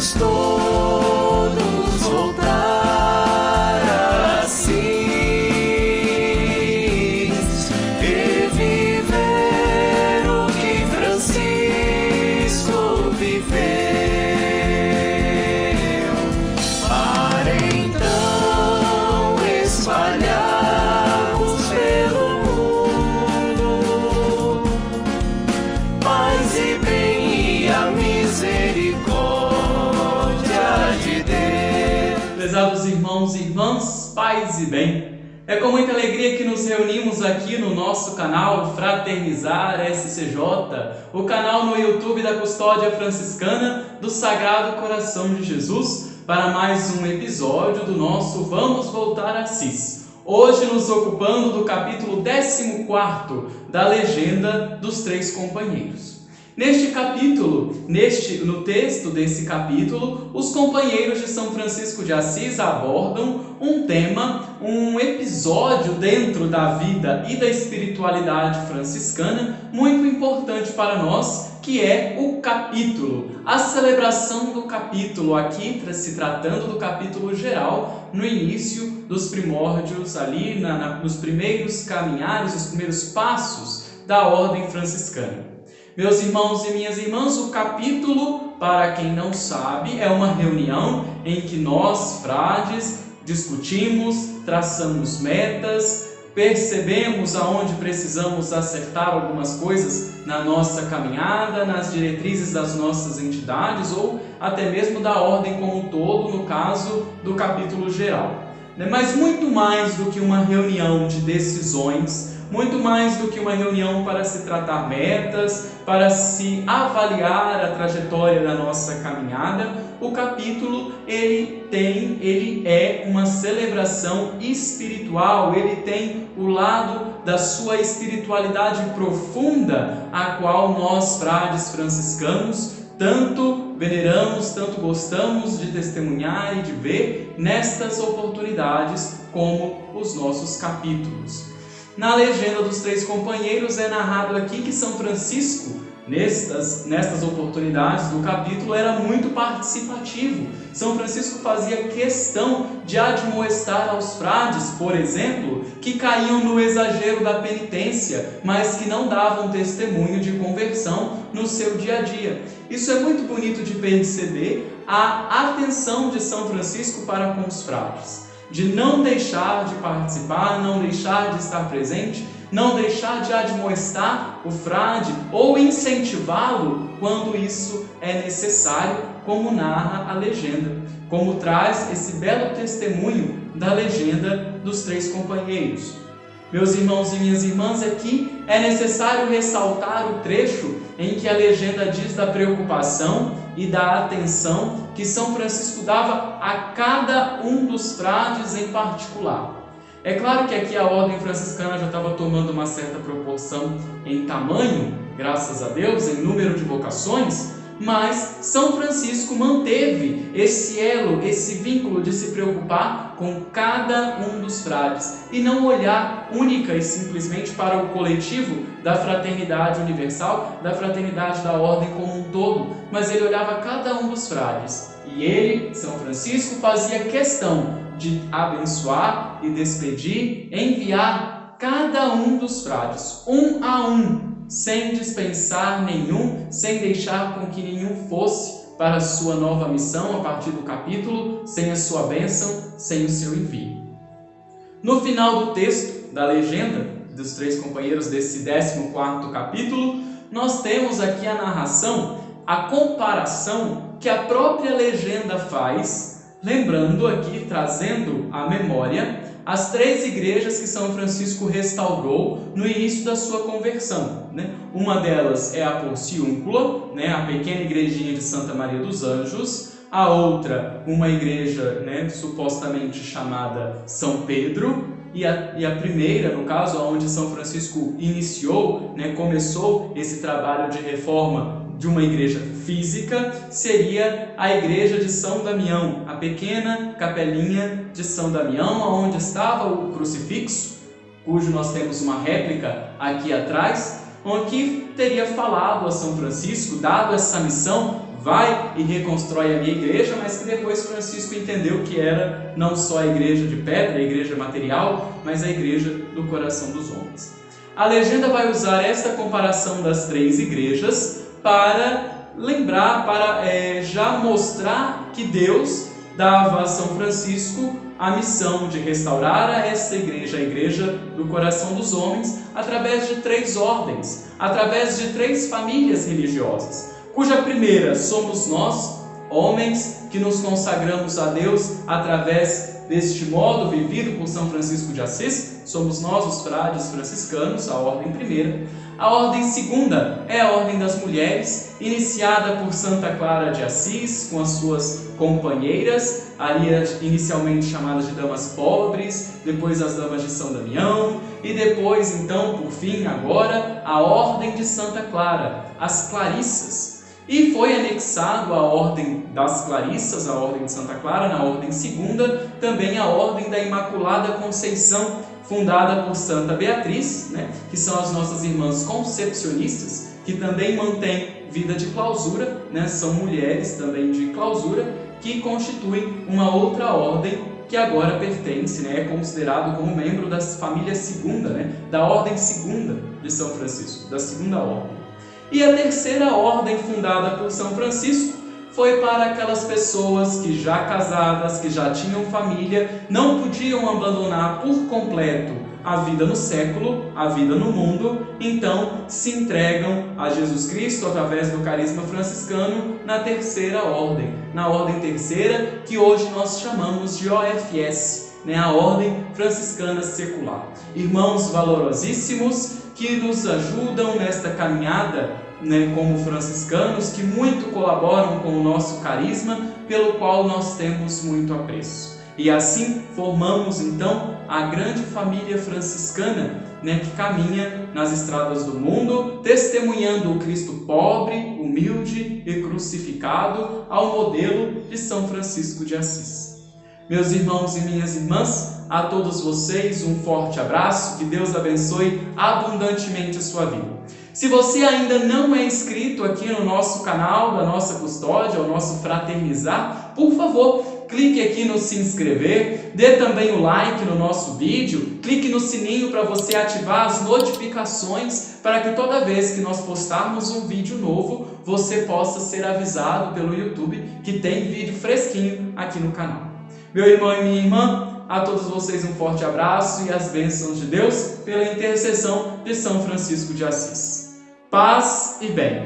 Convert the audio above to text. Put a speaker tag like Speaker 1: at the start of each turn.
Speaker 1: vamos todos voltar a Assis e viver o que Francisco viveu, para então espalharmos pelo mundo paz e bem e a misericórdia de Deus.
Speaker 2: Prezados irmãos e irmãs, paz e bem. É com muita alegria que nos reunimos aqui no nosso canal Fraternizar SCJ, o canal no YouTube da Custódia Franciscana do Sagrado Coração de Jesus, para mais um episódio do nosso Vamos Voltar a Assis. Hoje nos ocupando do capítulo 14 da Legenda dos Três Companheiros. Neste capítulo, no texto desse capítulo, os companheiros de São Francisco de Assis abordam um tema, um episódio dentro da vida e da espiritualidade franciscana muito importante para nós, que é o capítulo, a celebração do capítulo, aqui se tratando do capítulo geral, no início dos primórdios, ali nos primeiros caminhares, os primeiros passos da ordem franciscana. Meus irmãos e minhas irmãs, o capítulo, para quem não sabe, é uma reunião em que nós, frades, discutimos, traçamos metas, percebemos aonde precisamos acertar algumas coisas na nossa caminhada, nas diretrizes das nossas entidades ou até mesmo da ordem como um todo, no caso do capítulo geral. Mas muito mais do que uma reunião de decisões, muito mais do que uma reunião para se tratar metas, para se avaliar a trajetória da nossa caminhada, o capítulo ele é uma celebração espiritual, ele tem o lado da sua espiritualidade profunda, a qual nós, frades franciscanos, tanto veneramos, tanto gostamos de testemunhar e de ver nestas oportunidades como os nossos capítulos. Na Legenda dos Três Companheiros é narrado aqui que São Francisco, nestas oportunidades do capítulo, era muito participativo. São Francisco fazia questão de admoestar aos frades, por exemplo, que caíam no exagero da penitência, mas que não davam testemunho de conversão no seu dia a dia. Isso é muito bonito de perceber a atenção de São Francisco para com os frades, de não deixar de participar, não deixar de estar presente, não deixar de admoestar o frade ou incentivá-lo quando isso é necessário, como narra a legenda, como traz esse belo testemunho da Legenda dos Três Companheiros. Meus irmãos e minhas irmãs, aqui é necessário ressaltar o trecho em que a legenda diz da preocupação e da atenção que São Francisco dava a cada um dos frades em particular. É claro que aqui a ordem franciscana já estava tomando uma certa proporção em tamanho, graças a Deus, em número de vocações, mas São Francisco manteve esse elo, esse vínculo de se preocupar com cada um dos frades e não olhar única e simplesmente para o coletivo da fraternidade universal, da fraternidade da ordem como um todo, mas ele olhava cada um dos frades e ele, São Francisco, fazia questão de abençoar e despedir, enviar cada um dos frades, um a um, sem dispensar nenhum, sem deixar com que nenhum fosse para a sua nova missão a partir do capítulo, sem a sua bênção, sem o seu envio. No final do texto da Legenda dos Três Companheiros desse 14º capítulo, nós temos aqui a narração, a comparação que a própria legenda faz, lembrando aqui, trazendo à memória, as três igrejas que São Francisco restaurou no início da sua conversão. Uma delas é a Porciúncula, a pequena igrejinha de Santa Maria dos Anjos. A outra, uma igreja supostamente chamada São Pedro. E a primeira, no caso, onde São Francisco iniciou, começou esse trabalho de reforma de uma igreja física, seria a igreja de São Damião, a pequena capelinha de São Damião, onde estava o crucifixo, cujo nós temos uma réplica aqui atrás, onde teria falado a São Francisco, dado essa missão: vai e reconstrói a minha igreja, mas que depois Francisco entendeu que era não só a igreja de pedra, a igreja material, mas a igreja do coração dos homens. A legenda vai usar esta comparação das três igrejas para lembrar, para já mostrar que Deus dava a São Francisco a missão de restaurar esta igreja, a igreja do coração dos homens, através de três ordens, através de três famílias religiosas, cuja primeira somos nós, homens que nos consagramos a Deus através deste modo vivido por São Francisco de Assis. Somos nós, os frades franciscanos, a ordem primeira. A ordem segunda é a ordem das mulheres, iniciada por Santa Clara de Assis, com as suas companheiras, ali inicialmente chamadas de damas pobres, depois as damas de São Damião, e depois, então, por fim, agora, a ordem de Santa Clara, as Clarissas. E foi anexado à ordem das Clarissas, a ordem de Santa Clara, na ordem segunda, também a ordem da Imaculada Conceição, fundada por Santa Beatriz, que são as nossas irmãs concepcionistas, que também mantêm vida de clausura, são mulheres também de clausura, que constituem uma outra ordem que agora pertence, é considerado como membro da família segunda, da ordem segunda de São Francisco, da segunda ordem. E a terceira ordem, fundada por São Francisco, foi para aquelas pessoas que já casadas, que já tinham família, não podiam abandonar por completo a vida no século, a vida no mundo, então se entregam a Jesus Cristo através do carisma franciscano na terceira ordem, na ordem terceira, que hoje nós chamamos de OFS, a Ordem Franciscana Secular. Irmãos valorosíssimos que nos ajudam nesta caminhada, como franciscanos, que muito colaboram com o nosso carisma, pelo qual nós temos muito apreço. E assim formamos então a grande família franciscana, que caminha nas estradas do mundo, testemunhando o Cristo pobre, humilde e crucificado ao modelo de São Francisco de Assis. Meus irmãos e minhas irmãs, a todos vocês um forte abraço, que Deus abençoe abundantemente a sua vida. Se você ainda não é inscrito aqui no nosso canal da nossa custódia, o nosso Fraternizar, por favor, clique aqui no se inscrever, dê também o like no nosso vídeo, clique no sininho para você ativar as notificações, para que toda vez que nós postarmos um vídeo novo, você possa ser avisado pelo YouTube que tem vídeo fresquinho aqui no canal. Meu irmão e minha irmã, a todos vocês um forte abraço e as bênçãos de Deus pela intercessão de São Francisco de Assis. Paz e bem.